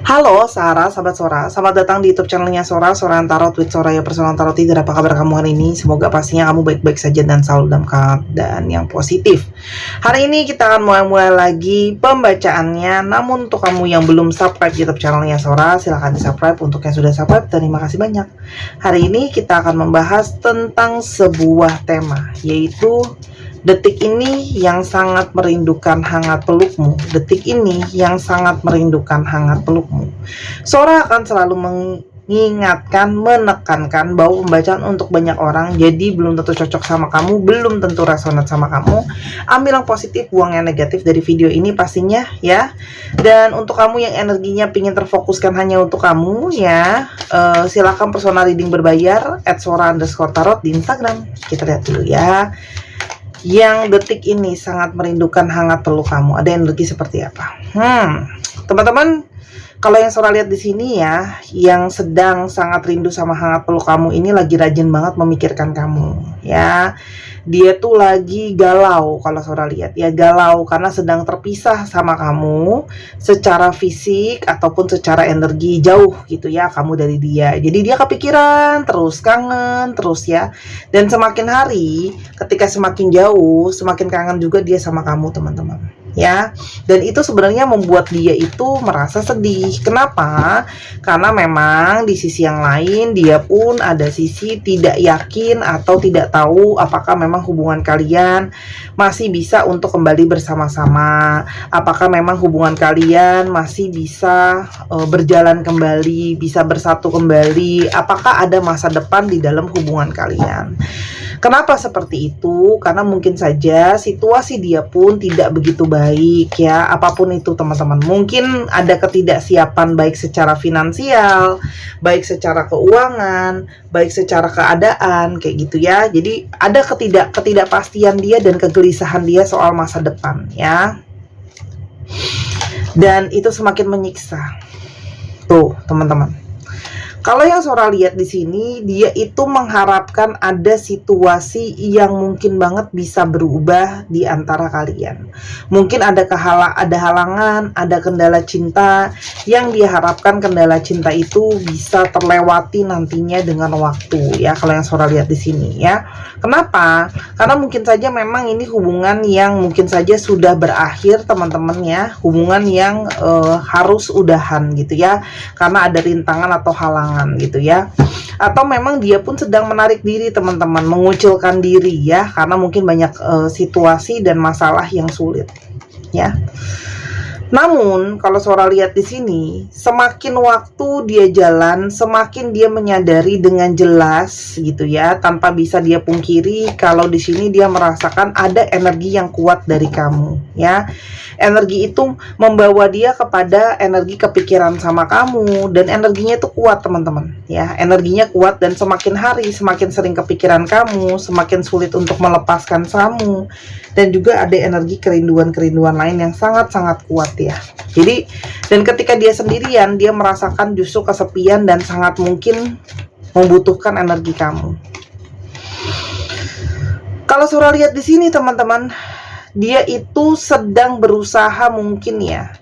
Halo Sarah, sahabat Sora. Selamat datang di YouTube channelnya Sora, Sora Tarot with Soraya Personal Tarot Reader. Apa kabar kamu hari ini? Semoga pastinya kamu baik-baik saja dan selalu dalam keadaan yang positif. Hari ini kita akan mulai lagi pembacaannya. Namun untuk kamu yang belum subscribe YouTube channelnya Sora, silahkan di subscribe. Untuk yang sudah subscribe, terima kasih banyak. Hari ini kita akan membahas tentang sebuah tema, yaitu detik ini yang sangat merindukan hangat pelukmu. Detik ini yang sangat merindukan hangat pelukmu. Sora akan selalu mengingatkan, menekankan bahwa pembacaan untuk banyak orang, jadi belum tentu cocok sama kamu, belum tentu resonat sama kamu. Ambil yang positif, buang yang negatif dari video ini pastinya ya. Dan untuk kamu yang energinya ingin terfokuskan hanya untuk kamu ya, silakan personal reading berbayar @sora_tarot di Instagram. Kita lihat dulu ya. Yang detik ini sangat merindukan hangat peluk kamu. Ada energi seperti apa? Teman-teman, kalau yang Sora lihat di sini ya, yang sedang sangat rindu sama hangat peluk kamu ini lagi rajin banget memikirkan kamu ya. Dia tuh lagi galau kalau Sora lihat ya, galau karena sedang terpisah sama kamu secara fisik ataupun secara energi, jauh gitu ya kamu dari dia. Jadi dia kepikiran terus, kangen terus ya. Dan semakin hari ketika semakin jauh, semakin kangen juga dia sama kamu, teman-teman ya. Dan itu sebenarnya membuat dia itu merasa sedih. Kenapa? Karena memang di sisi yang lain dia pun ada sisi tidak yakin atau tidak tahu apakah memang hubungan kalian masih bisa untuk kembali bersama-sama, apakah memang hubungan kalian masih bisa berjalan kembali, bisa bersatu kembali, apakah ada masa depan di dalam hubungan kalian. Kenapa seperti itu? Karena mungkin saja situasi dia pun tidak begitu baik ya, apapun itu teman-teman. Mungkin ada ketidaksiapan baik secara finansial, baik secara keuangan, baik secara keadaan kayak gitu ya. Jadi ada ketidakpastian dia dan kegelisahan dia soal masa depan ya. Dan itu semakin menyiksa. Tuh, teman-teman. Kalau yang Sora lihat di sini, dia itu mengharapkan ada situasi yang mungkin banget bisa berubah di antara kalian. Mungkin ada halangan, ada kendala cinta yang dia harapkan kendala cinta itu bisa terlewati nantinya dengan waktu ya. Kalau yang Sora lihat di sini ya. Kenapa? Karena mungkin saja memang ini hubungan yang mungkin saja sudah berakhir, teman-teman ya. Hubungan yang harus udahan gitu ya. Karena ada rintangan atau halangan gitu ya, atau memang dia pun sedang menarik diri, teman-teman, mengucilkan diri ya, karena mungkin banyak situasi dan masalah yang sulit ya. Namun kalau Sora lihat di sini, semakin waktu dia jalan, semakin dia menyadari dengan jelas gitu ya, tanpa bisa dia pungkiri kalau di sini dia merasakan ada energi yang kuat dari kamu ya. Energi itu membawa dia kepada energi kepikiran sama kamu, dan energinya itu kuat, teman-teman ya. Energinya kuat dan semakin hari semakin sering kepikiran kamu, semakin sulit untuk melepaskan kamu, dan juga ada energi kerinduan-kerinduan lain yang sangat-sangat kuat ya. Jadi, dan ketika dia sendirian, dia merasakan justru kesepian dan sangat mungkin membutuhkan energi kamu. Kalau Sora lihat di sini, teman-teman, dia itu sedang berusaha mungkin ya.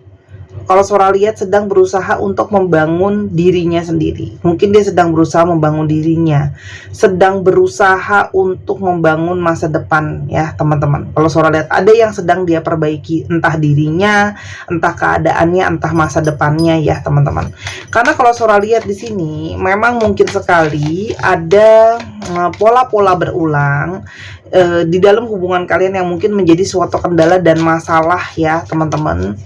Kalau Sora lihat sedang berusaha untuk membangun dirinya sendiri. Mungkin dia sedang berusaha membangun dirinya, sedang berusaha untuk membangun masa depan ya, teman-teman. Kalau Sora lihat ada yang sedang dia perbaiki, entah dirinya, entah keadaannya, entah masa depannya ya, teman-teman. Karena kalau Sora lihat di sini memang mungkin sekali ada pola-pola berulang di dalam hubungan kalian yang mungkin menjadi suatu kendala dan masalah ya, teman-teman,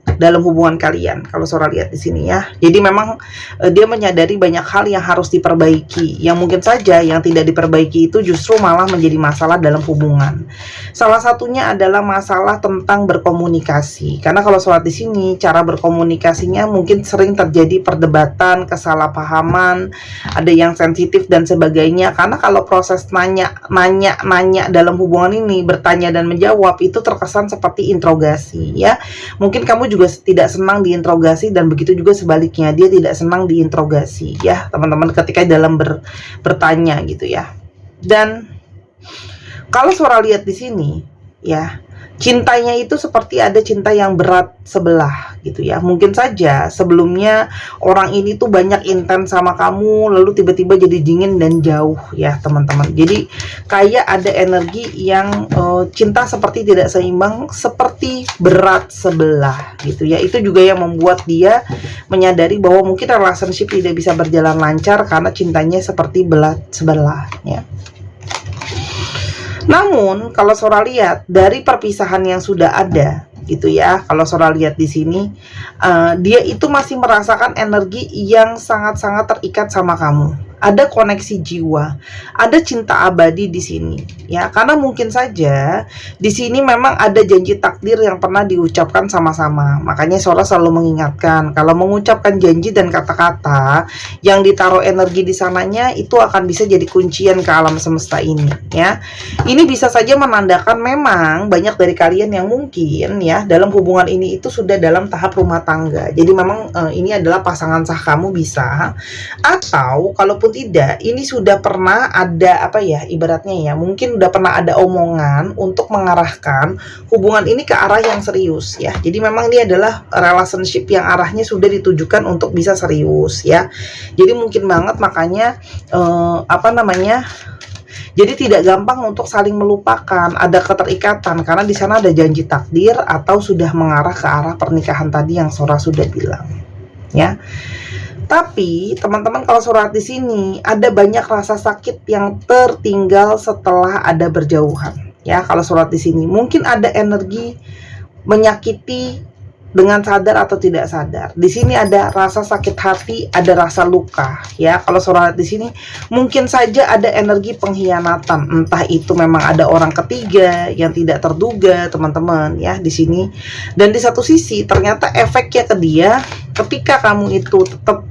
dalam hubungan kalian. Kalau Sora lihat di sini ya. Jadi memang dia menyadari banyak hal yang harus diperbaiki. Yang mungkin saja yang tidak diperbaiki itu justru malah menjadi masalah dalam hubungan. Salah satunya adalah masalah tentang berkomunikasi. Karena kalau Sora di sini cara berkomunikasinya mungkin sering terjadi perdebatan, kesalahpahaman, ada yang sensitif dan sebagainya. Karena kalau proses nanya dalam hubungan ini, bertanya dan menjawab, itu terkesan seperti interogasi ya. Mungkin kamu juga tidak senang diinterogasi, dan begitu juga sebaliknya, dia tidak senang diinterogasi ya, teman-teman, ketika dalam bertanya gitu ya. Dan kalau Sora lihat di sini ya, Cintanya itu seperti ada cinta yang berat sebelah gitu ya. Mungkin saja sebelumnya orang ini tuh banyak intens sama kamu, lalu tiba-tiba jadi dingin dan jauh ya teman-teman. Jadi kayak ada energi yang cinta seperti tidak seimbang, seperti berat sebelah gitu ya. Itu juga yang membuat dia menyadari bahwa mungkin relationship tidak bisa berjalan lancar karena cintanya seperti berat sebelah ya. Namun kalau Sora lihat dari perpisahan yang sudah ada gitu ya, kalau Sora lihat di sini dia itu masih merasakan energi yang sangat-sangat terikat sama kamu. Ada koneksi jiwa, ada cinta abadi di sini ya. Karena mungkin saja di sini memang ada janji takdir yang pernah diucapkan sama-sama. Makanya Sora selalu mengingatkan kalau mengucapkan janji dan kata-kata yang ditaruh energi di sananya itu akan bisa jadi kuncian ke alam semesta ini ya. Ini bisa saja menandakan memang banyak dari kalian yang mungkin ya dalam hubungan ini itu sudah dalam tahap rumah tangga. Jadi memang ini adalah pasangan sah kamu bisa, atau kalaupun tidak, ini sudah pernah ada apa ya ibaratnya ya, mungkin udah pernah ada omongan untuk mengarahkan hubungan ini ke arah yang serius ya. Jadi memang ini adalah relationship yang arahnya sudah ditujukan untuk bisa serius ya. Jadi mungkin banget makanya jadi tidak gampang untuk saling melupakan, ada keterikatan karena di sana ada janji takdir atau sudah mengarah ke arah pernikahan tadi yang Sora sudah bilang ya. Tapi teman-teman kalau Sora di sini ada banyak rasa sakit yang tertinggal setelah ada berjauhan ya. Kalau Sora di sini mungkin ada energi menyakiti dengan sadar atau tidak sadar. Di sini ada rasa sakit hati, ada rasa luka ya. Kalau Sora di sini mungkin saja ada energi pengkhianatan, entah itu memang ada orang ketiga yang tidak terduga teman-teman ya di sini. Dan di satu sisi ternyata efeknya ke dia ketika kamu itu tetap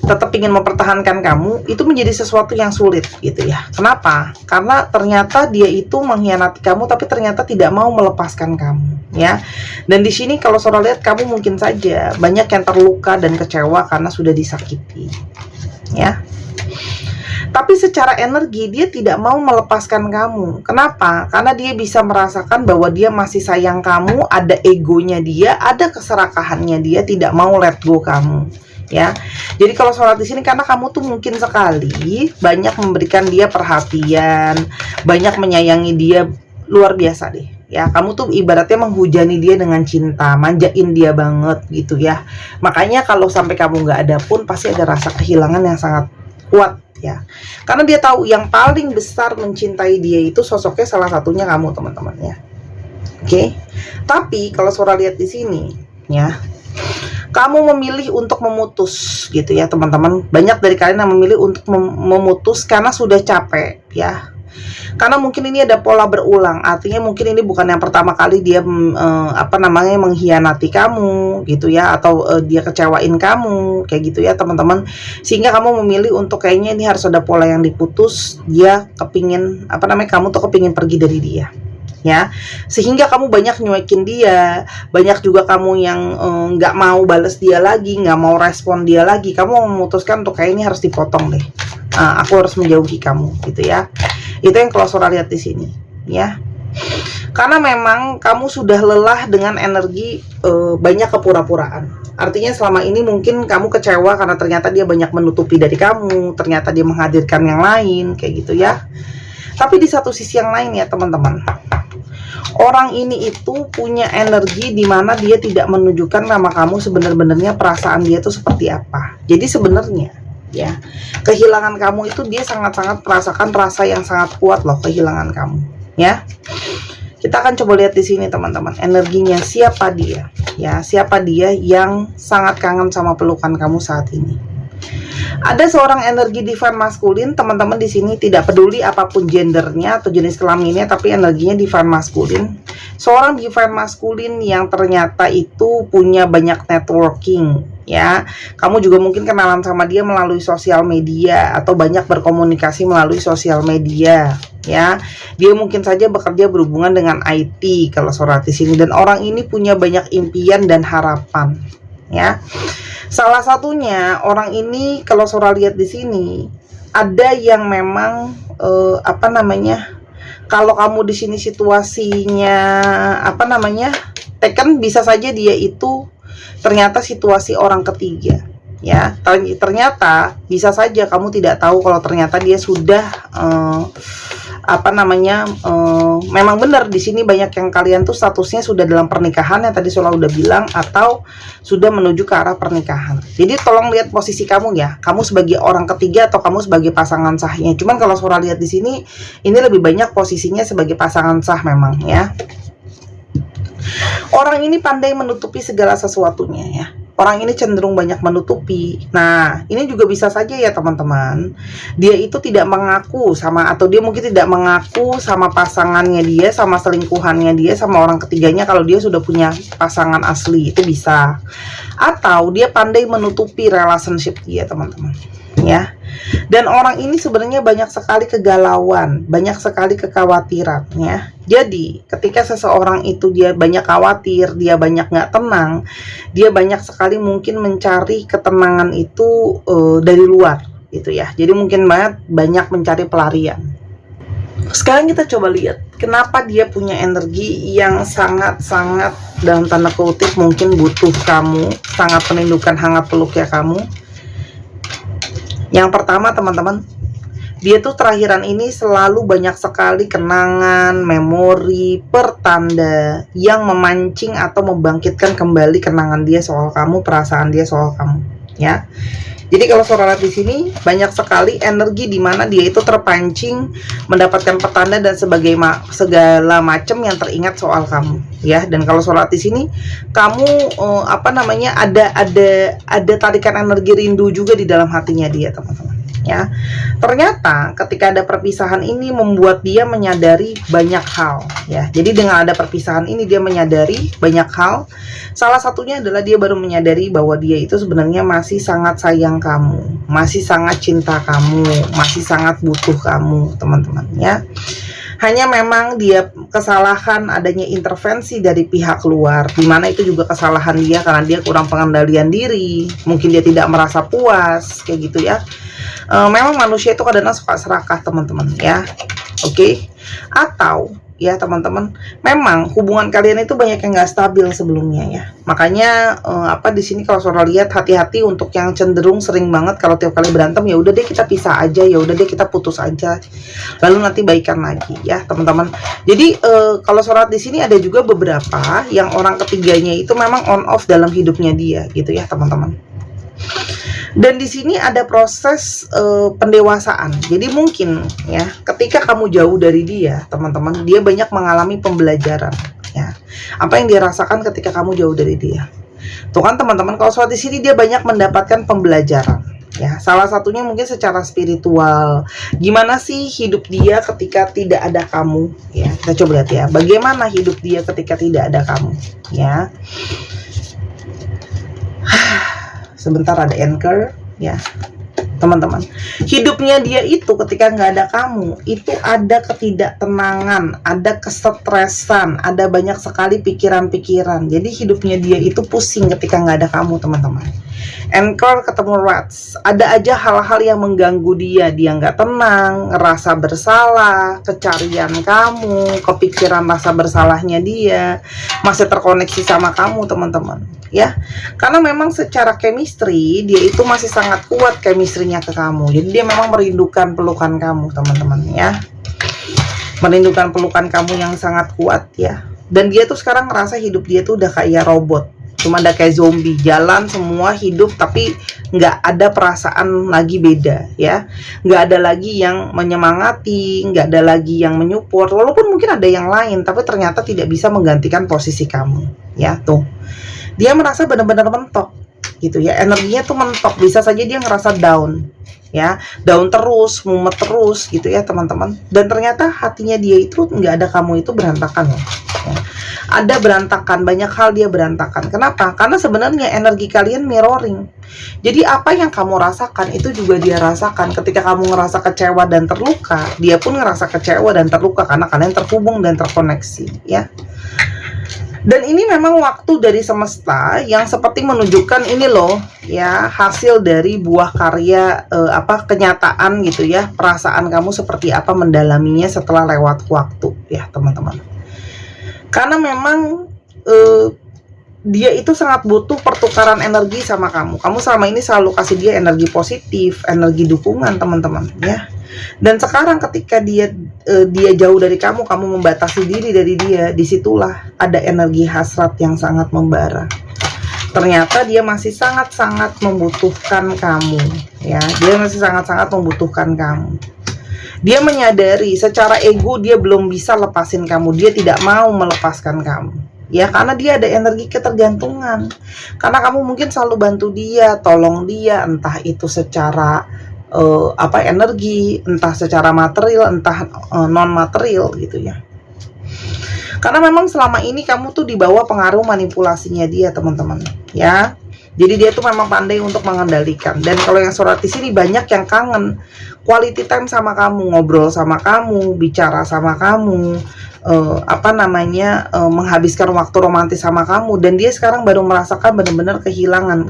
tetap ingin mempertahankan kamu, itu menjadi sesuatu yang sulit gitu ya. Kenapa? Karena ternyata dia itu mengkhianati kamu tapi ternyata tidak mau melepaskan kamu ya. Dan di sini kalau Sora lihat kamu mungkin saja banyak yang terluka dan kecewa karena sudah disakiti ya. Tapi secara energi dia tidak mau melepaskan kamu. Kenapa? Karena dia bisa merasakan bahwa dia masih sayang kamu, ada egonya dia, ada keserakahannya dia, tidak mau let go kamu. Ya, jadi kalau sholat di sini karena kamu tuh mungkin sekali banyak memberikan dia perhatian, banyak menyayangi dia luar biasa deh. Ya, kamu tuh ibaratnya menghujani dia dengan cinta, manjain dia banget gitu ya. Makanya kalau sampai kamu nggak ada pun pasti ada rasa kehilangan yang sangat kuat ya, karena dia tahu yang paling besar mencintai dia itu sosoknya salah satunya kamu teman-teman ya. Oke. Tapi kalau Sora lihat di sini ya, kamu memilih untuk memutus gitu ya teman-teman. Banyak dari kalian yang memilih untuk memutus karena sudah capek ya. Karena mungkin ini ada pola berulang, artinya mungkin ini bukan yang pertama kali dia mengkhianati kamu gitu ya, atau dia kecewain kamu kayak gitu ya teman-teman, sehingga kamu memilih untuk kayaknya ini harus ada pola yang diputus. Dia kepingin kamu tuh kepingin pergi dari dia ya, sehingga kamu banyak nyuekin dia, banyak juga kamu yang nggak mau bales dia lagi, nggak mau respon dia lagi. Kamu memutuskan untuk kayak ini harus dipotong deh, aku harus menjauhi kamu gitu ya. Itu yang kalau Sora lihat di sini ya. Karena memang kamu sudah lelah dengan energi banyak kepura-puraan. Artinya selama ini mungkin kamu kecewa karena ternyata dia banyak menutupi dari kamu, ternyata dia menghadirkan yang lain kayak gitu ya. Tapi di satu sisi yang lain ya teman-teman, orang ini itu punya energi di mana dia tidak menunjukkan nama kamu sebenarnya perasaan dia itu seperti apa. Jadi sebenarnya ya, kehilangan kamu itu dia sangat-sangat merasakan rasa yang sangat kuat loh, kehilangan kamu ya. Kita akan coba lihat di sini teman-teman, energinya siapa dia ya, siapa dia yang sangat kangen sama pelukan kamu saat ini. Ada seorang energi divine maskulin teman-teman di sini, tidak peduli apapun gendernya atau jenis kelaminnya, tapi energinya divine maskulin. Seorang divine maskulin yang ternyata itu punya banyak networking ya. Kamu juga mungkin kenalan sama dia melalui sosial media atau banyak berkomunikasi melalui sosial media ya. Dia mungkin saja bekerja berhubungan dengan IT kalau Sora di sini, dan orang ini punya banyak impian dan harapan ya. Salah satunya orang ini kalau Sora lihat di sini ada yang memang apa namanya, kalau kamu di sini situasinya apa namanya taken, bisa saja dia itu ternyata situasi orang ketiga, ya. Ternyata bisa saja kamu tidak tahu kalau ternyata dia sudah apa namanya memang benar di sini banyak yang kalian tuh statusnya sudah dalam pernikahan yang tadi Sola udah bilang, atau sudah menuju ke arah pernikahan. Jadi tolong lihat posisi kamu ya, kamu sebagai orang ketiga atau kamu sebagai pasangan sahnya. Cuman kalau Sola lihat di sini ini lebih banyak posisinya sebagai pasangan sah memang ya. Orang ini pandai menutupi segala sesuatunya ya. Orang ini cenderung banyak menutupi. Nah, ini juga bisa saja ya teman-teman, dia itu tidak mengaku sama, atau dia mungkin tidak mengaku sama pasangannya dia, sama selingkuhannya dia, sama orang ketiganya kalau dia sudah punya pasangan asli, itu bisa. Atau dia pandai menutupi relationship dia teman-teman ya. Dan orang ini sebenarnya banyak sekali kegalauan, banyak sekali kekhawatiran ya. Jadi ketika seseorang itu dia banyak khawatir, dia banyak nggak tenang, dia banyak sekali mungkin mencari ketenangan itu dari luar gitu ya. Jadi mungkin banyak mencari pelarian. Sekarang kita coba lihat kenapa dia punya energi yang sangat-sangat dalam tanda kutip mungkin butuh kamu, sangat merindukan hangat peluknya kamu. Yang pertama teman-teman, dia tuh terakhiran ini selalu banyak sekali kenangan, memori, pertanda yang memancing atau membangkitkan kembali kenangan dia soal kamu, perasaan dia soal kamu ya. Jadi kalau Sola lihat di sini banyak sekali energi di mana dia itu terpancing mendapatkan petanda dan segala macam yang teringat soal kamu ya. Dan kalau Sola lihat di sini kamu apa namanya ada tarikan energi rindu juga di dalam hatinya dia teman-teman ya. Ternyata ketika ada perpisahan ini membuat dia menyadari banyak hal ya. Jadi dengan ada perpisahan ini dia menyadari banyak hal. Salah satunya adalah dia baru menyadari bahwa dia itu sebenarnya masih sangat sayang kamu, masih sangat cinta kamu, masih sangat butuh kamu teman-teman ya. Hanya memang dia kesalahan adanya intervensi dari pihak luar, dimana itu juga kesalahan dia karena dia kurang pengendalian diri, mungkin dia tidak merasa puas kayak gitu ya. Memang manusia itu kadang-kadang suka serakah teman-teman ya. Oke. Atau ya teman-teman, memang hubungan kalian itu banyak yang nggak stabil sebelumnya ya. Makanya apa di sini kalau Sola lihat hati-hati untuk yang cenderung sering banget kalau tiap kali berantem ya udah deh kita pisah aja, ya udah deh kita putus aja, lalu nanti baikan lagi ya teman-teman. Jadi kalau Sola di sini ada juga beberapa yang orang ketiganya itu memang on off dalam hidupnya dia gitu ya teman-teman. Dan di sini ada proses pendewasaan. Jadi mungkin ya, ketika kamu jauh dari dia, teman-teman, dia banyak mengalami pembelajaran ya. Apa yang dia rasakan ketika kamu jauh dari dia. Tuh kan teman-teman, kalau soal di sini dia banyak mendapatkan pembelajaran ya. Salah satunya mungkin secara spiritual. Gimana sih hidup dia ketika tidak ada kamu ya. Kita coba lihat ya, bagaimana hidup dia ketika tidak ada kamu ya. Sebentar ada anchor ya teman-teman. Hidupnya dia itu ketika nggak ada kamu itu ada ketidaktenangan, ada kesetresan, ada banyak sekali pikiran-pikiran. Jadi hidupnya dia itu pusing ketika nggak ada kamu teman-teman. Anchor ketemu rats, ada aja hal-hal yang mengganggu dia nggak tenang, ngerasa bersalah, kecarian kamu, kepikiran rasa bersalahnya dia, masih terkoneksi sama kamu teman-teman ya. Karena memang secara chemistry dia itu masih sangat kuat chemistry-nya ke kamu. Jadi dia memang merindukan pelukan kamu teman-teman ya, merindukan pelukan kamu yang sangat kuat ya. Dan dia tuh sekarang ngerasa hidup dia tuh udah kayak robot, cuma ada kayak zombie, jalan semua hidup tapi nggak ada perasaan lagi beda ya. Nggak ada lagi yang menyemangati, nggak ada lagi yang menyupport, walaupun mungkin ada yang lain tapi ternyata tidak bisa menggantikan posisi kamu ya. Tuh dia merasa benar-benar mentok gitu ya, energinya tuh mentok. Bisa saja dia ngerasa down ya, down terus, mumet terus gitu ya teman-teman. Dan ternyata hatinya dia itu nggak ada kamu itu berantakan ya. Ada berantakan, banyak hal dia berantakan. Kenapa? Karena sebenarnya energi kalian mirroring. Jadi apa yang kamu rasakan itu juga dia rasakan. Ketika kamu ngerasa kecewa dan terluka, dia pun ngerasa kecewa dan terluka karena kalian terhubung dan terkoneksi ya. Dan ini memang waktu dari semesta yang seperti menunjukkan ini loh ya, hasil dari buah karya kenyataan gitu ya, perasaan kamu seperti apa mendalaminya setelah lewat waktu ya teman-teman. Karena memang dia itu sangat butuh pertukaran energi sama kamu. Kamu selama ini selalu kasih dia energi positif, energi dukungan teman-teman ya. Dan sekarang ketika dia jauh dari kamu membatasi diri dari dia, disitulah ada energi hasrat yang sangat membara. Ternyata dia masih sangat-sangat membutuhkan kamu ya. Dia masih sangat-sangat membutuhkan kamu. Dia menyadari secara ego dia belum bisa lepasin kamu, dia tidak mau melepaskan kamu ya, karena dia ada energi ketergantungan. Karena kamu mungkin selalu bantu dia, tolong dia, entah itu secara energi, entah secara material, entah non material gitu ya. Karena memang selama ini kamu tuh di bawah pengaruh manipulasinya dia teman-teman ya. Jadi dia tuh memang pandai untuk mengendalikan. Dan kalau yang surat di sini banyak yang kangen quality time sama kamu, ngobrol sama kamu, bicara sama kamu, menghabiskan waktu romantis sama kamu. Dan dia sekarang baru merasakan benar-benar kehilangan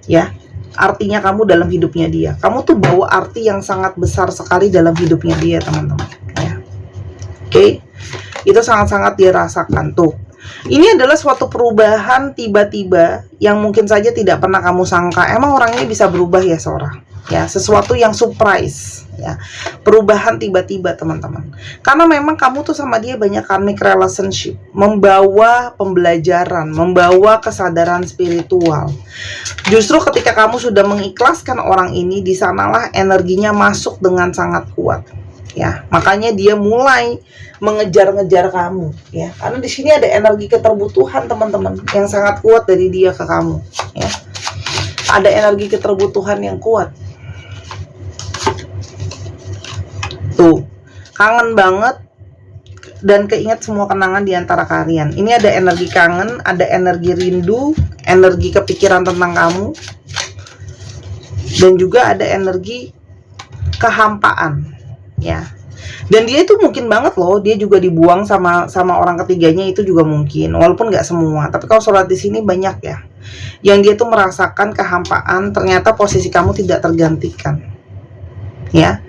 ya artinya kamu dalam hidupnya dia. Kamu tuh bawa arti yang sangat besar sekali dalam hidupnya dia teman-teman ya. Oke, itu sangat-sangat dia rasakan tuh. Ini adalah suatu perubahan tiba-tiba yang mungkin saja tidak pernah kamu sangka. Emang orang ini bisa berubah ya seorang ya, sesuatu yang surprise ya, perubahan tiba-tiba teman-teman. Karena memang kamu tuh sama dia banyak karmic relationship, membawa pembelajaran, membawa kesadaran spiritual. Justru ketika kamu sudah mengikhlaskan orang ini, di sanalah energinya masuk dengan sangat kuat ya. Makanya dia mulai mengejar-ngejar kamu ya, karena di sini ada energi keterbutuhan teman-teman yang sangat kuat dari dia ke kamu ya. Ada energi keterbutuhan yang kuat tuh, kangen banget dan keinget semua kenangan di antara kalian. Ini ada energi kangen, ada energi rindu, energi kepikiran tentang kamu, dan juga ada energi kehampaan ya. Dan dia itu mungkin banget loh, dia juga dibuang sama orang ketiganya, itu juga mungkin, walaupun nggak semua. Tapi kalau surat di sini banyak ya, yang dia tuh merasakan kehampaan. Ternyata posisi kamu tidak tergantikan ya,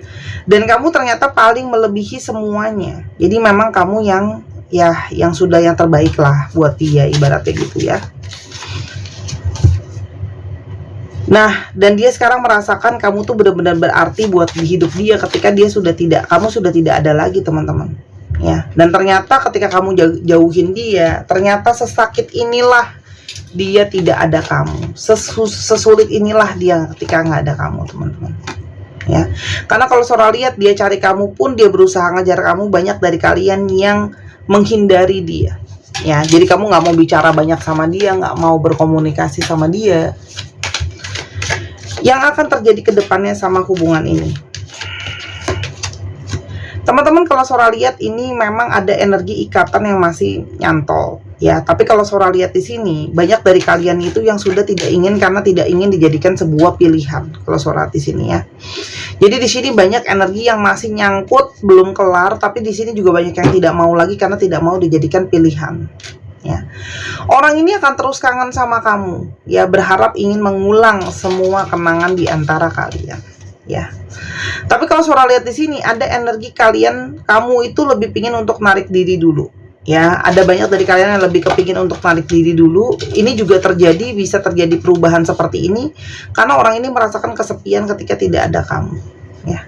dan kamu ternyata paling melebihi semuanya. Jadi memang kamu yang sudah yang terbaik lah buat dia, ibaratnya gitu ya. Nah, dan dia sekarang merasakan kamu tuh benar-benar berarti buat di hidup dia ketika dia sudah tidak, kamu sudah tidak ada lagi teman-teman ya. Dan ternyata ketika kamu jauhin dia, ternyata sesakit inilah dia tidak ada kamu, sesulit inilah dia ketika nggak ada kamu teman-teman ya. Karena kalau Sora lihat dia cari kamu pun dia berusaha ngejar kamu, banyak dari kalian yang menghindari dia ya. Jadi kamu nggak mau bicara banyak sama dia, nggak mau berkomunikasi sama dia. Yang akan terjadi ke depannya sama hubungan ini, teman-teman, kalau Sora lihat ini memang ada energi ikatan yang masih nyantol ya. Tapi kalau Sora lihat di sini, banyak dari kalian itu yang sudah tidak ingin, karena tidak ingin dijadikan sebuah pilihan. Kalau Sora di sini ya, jadi di sini banyak energi yang masih nyangkut, belum kelar. Tapi di sini juga banyak yang tidak mau lagi karena tidak mau dijadikan pilihan ya. Orang ini akan terus kangen sama kamu ya, berharap ingin mengulang semua kenangan di antara kalian ya. Tapi kalau Sora lihat di sini ada energi kamu itu lebih pingin untuk narik diri dulu ya. Ada banyak dari kalian yang lebih kepingin untuk narik diri dulu. Ini juga bisa terjadi perubahan seperti ini karena orang ini merasakan kesepian ketika tidak ada kamu ya.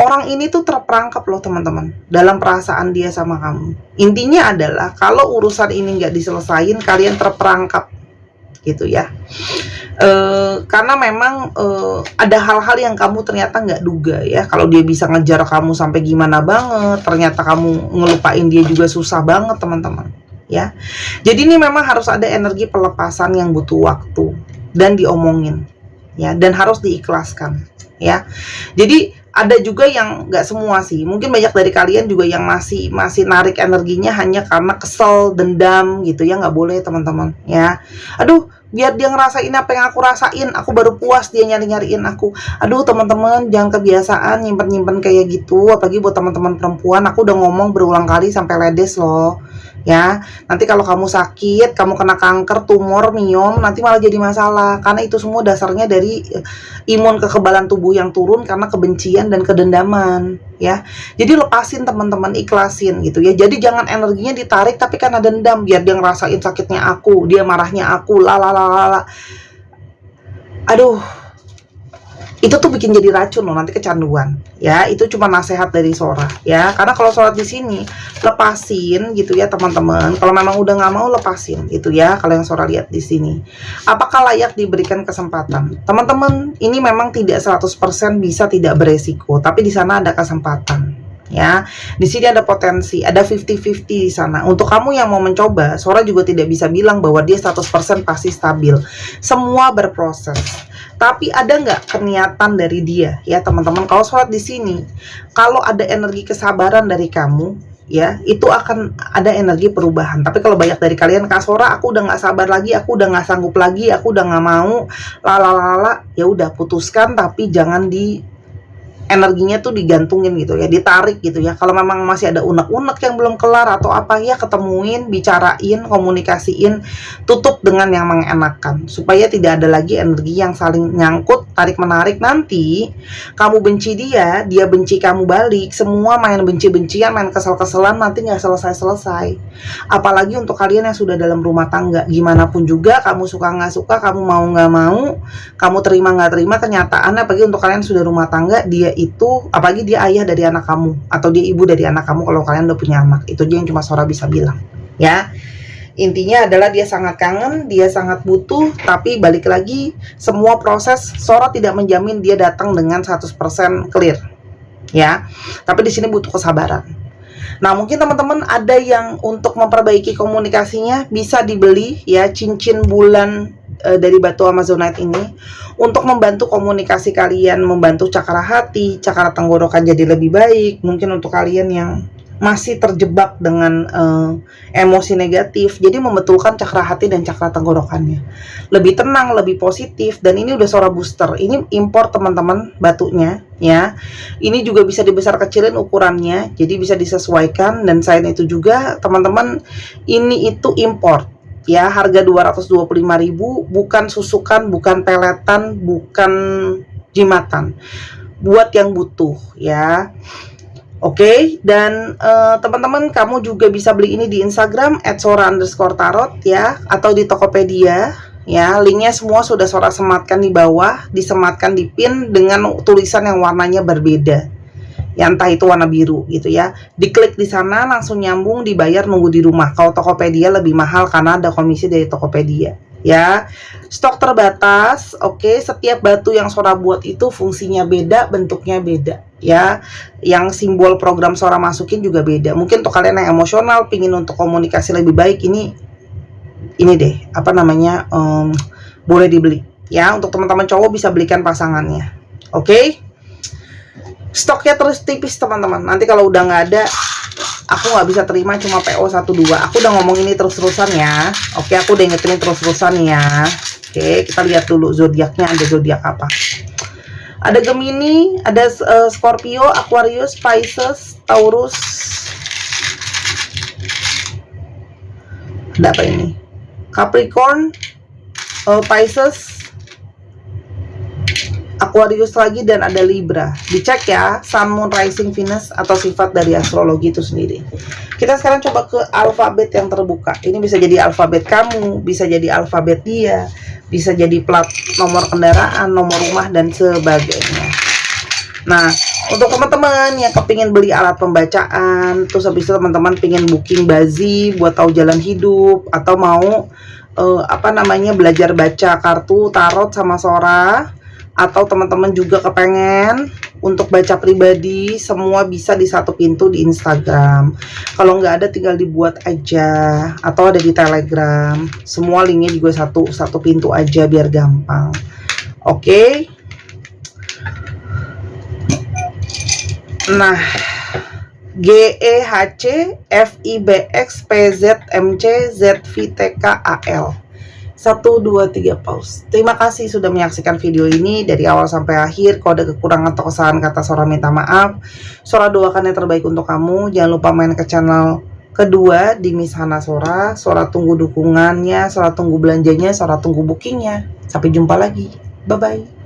Orang ini tuh terperangkap loh teman-teman dalam perasaan dia sama kamu. Intinya adalah kalau urusan ini nggak diselesain, kalian terperangkap gitu ya. Karena memang ada hal-hal yang kamu ternyata nggak duga ya. Kalau dia bisa ngejar kamu sampai gimana banget, ternyata kamu ngelupain dia juga susah banget teman-teman ya. Jadi ini memang harus ada energi pelepasan yang butuh waktu dan diomongin ya, dan harus diikhlaskan ya. Jadi ada juga yang nggak semua sih, mungkin banyak dari kalian juga yang masih narik energinya hanya karena kesel, dendam gitu ya. Nggak boleh teman-teman ya. Aduh, biar dia ngerasain apa yang aku rasain. Aku baru puas dia nyari-nyariin aku. Aduh teman-teman, jangan kebiasaan nyimpen-nyimpen kayak gitu, apalagi buat teman-teman perempuan. Aku udah ngomong berulang kali sampai ledes loh. Ya, nanti kalau kamu sakit, kamu kena kanker, tumor, miom, nanti malah jadi masalah. Karena itu semua dasarnya dari imun kekebalan tubuh yang turun karena kebencian dan kedendaman, ya. Jadi lepasin teman-teman, ikhlasin gitu ya. Jadi jangan energinya ditarik tapi karena dendam, biar dia ngerasain sakitnya aku, dia marahnya aku, la. Aduh, itu tuh bikin jadi racun loh, nanti kecanduan ya. Itu cuma nasihat dari Sora ya, karena kalau sholat di sini lepasin gitu ya teman-teman. Kalau memang udah nggak mau, lepasin gitu ya. Kalau yang Sora lihat di sini, apakah layak diberikan kesempatan teman-teman? Ini memang tidak 100% bisa tidak beresiko, tapi di sana ada kesempatan ya. Di sini ada potensi, ada 50-50 di sana. Untuk kamu yang mau mencoba, Sora juga tidak bisa bilang bahwa dia 100% pasti stabil. Semua berproses. Tapi ada nggak keniatan dari dia ya teman-teman? Kalau sholat di sini, kalau ada energi kesabaran dari kamu ya, itu akan ada energi perubahan. Tapi kalau banyak dari kalian, Kak Sora, aku udah nggak sabar lagi, aku udah nggak sanggup lagi, aku udah nggak mau, lalalala, ya udah putuskan, tapi jangan di energinya tuh digantungin gitu ya, ditarik gitu ya. Kalau memang masih ada unek-unek yang belum kelar atau apa ya, ketemuin, bicarain, komunikasiin, tutup dengan yang mengenakan supaya tidak ada lagi energi yang saling nyangkut, tarik-menarik. Nanti kamu benci dia, dia benci kamu balik, semua main benci-bencian, main kesel-keselan, nanti nggak selesai-selesai. Apalagi untuk kalian yang sudah dalam rumah tangga, gimana pun juga, kamu suka nggak suka, kamu mau nggak mau, kamu terima nggak terima, kenyataannya apalagi untuk kalian sudah rumah tangga, dia itu, apalagi dia ayah dari anak kamu atau dia ibu dari anak kamu kalau kalian udah punya anak. Itu dia yang cuma Sora bisa bilang ya. Intinya adalah dia sangat kangen, dia sangat butuh, tapi balik lagi, semua proses Sora tidak menjamin dia datang dengan 100% clear ya. Tapi di sini butuh kesabaran. Nah, mungkin teman-teman ada yang untuk memperbaiki komunikasinya bisa dibeli ya cincin bulan dari batu Amazonite ini untuk membantu komunikasi kalian, membantu cakra hati, cakra tenggorokan jadi lebih baik. Mungkin untuk kalian yang masih terjebak dengan emosi negatif, jadi membetulkan cakra hati dan cakra tenggorokannya lebih tenang, lebih positif. Dan ini udah Sora booster, ini impor teman-teman batunya ya. Ini juga bisa dibesar kecilin ukurannya, jadi bisa disesuaikan. Dan selain itu juga teman-teman, ini itu import ya, harga 225.000, bukan susukan, bukan peletan, bukan jimatan, buat yang butuh ya. Oke, dan teman-teman, kamu juga bisa beli ini di Instagram @sora_tarot ya, atau di Tokopedia ya. Linknya semua sudah Sora sematkan di bawah, disematkan di pin dengan tulisan yang warnanya berbeda ya, entah itu warna biru gitu ya. Diklik di sana langsung nyambung, dibayar, nunggu di rumah. Kalau Tokopedia lebih mahal karena ada komisi dari Tokopedia ya. Stok terbatas. Oke, setiap batu yang Sora buat itu fungsinya beda, bentuknya beda ya. Yang simbol program Sora masukin juga beda. Mungkin untuk kalian yang emosional, pingin untuk komunikasi lebih baik, ini deh, apa namanya, boleh dibeli ya. Untuk teman-teman cowok bisa belikan pasangannya. Oke, stoknya terus tipis teman-teman. Nanti kalau udah nggak ada, aku nggak bisa terima cuma PO 1-2. Aku udah ngomong ini terus-terusan ya. Oke, aku udah ingetin terus-terusan ya. Oke, kita lihat dulu zodiaknya, ada zodiak apa. Ada Gemini, ada Scorpio, Aquarius, Pisces, Taurus. Ada apa ini? Capricorn, Pisces, Aquarius lagi, dan ada Libra. Dicek ya, Sun, Moon, Rising, Venus, atau sifat dari astrologi itu sendiri. Kita sekarang coba ke alfabet yang terbuka. Ini bisa jadi alfabet kamu, bisa jadi alfabet dia, bisa jadi plat nomor kendaraan, nomor rumah, dan sebagainya. Nah, untuk teman-teman yang kepingin beli alat pembacaan, terus habis itu teman-teman pingin booking bazi buat tahu jalan hidup, atau mau belajar baca kartu tarot sama Sora, atau teman-teman juga kepengen untuk baca pribadi, semua bisa di satu pintu di Instagram. Kalau nggak ada tinggal dibuat aja, atau ada di Telegram. Semua linknya juga satu pintu aja biar gampang. Oke. Nah, GEHC FIBX PZMC ZVTKAL. 1, 2, 3 pause. Terima kasih sudah menyaksikan video ini dari awal sampai akhir. Kalau ada kekurangan atau kesalahan kata, Sora minta maaf. Sora doakan yang terbaik untuk kamu. Jangan lupa main ke channel kedua di Miss Hana Sora. Sora tunggu dukungannya, Sora tunggu belanjanya, Sora tunggu bookingnya. Sampai jumpa lagi. Bye-bye.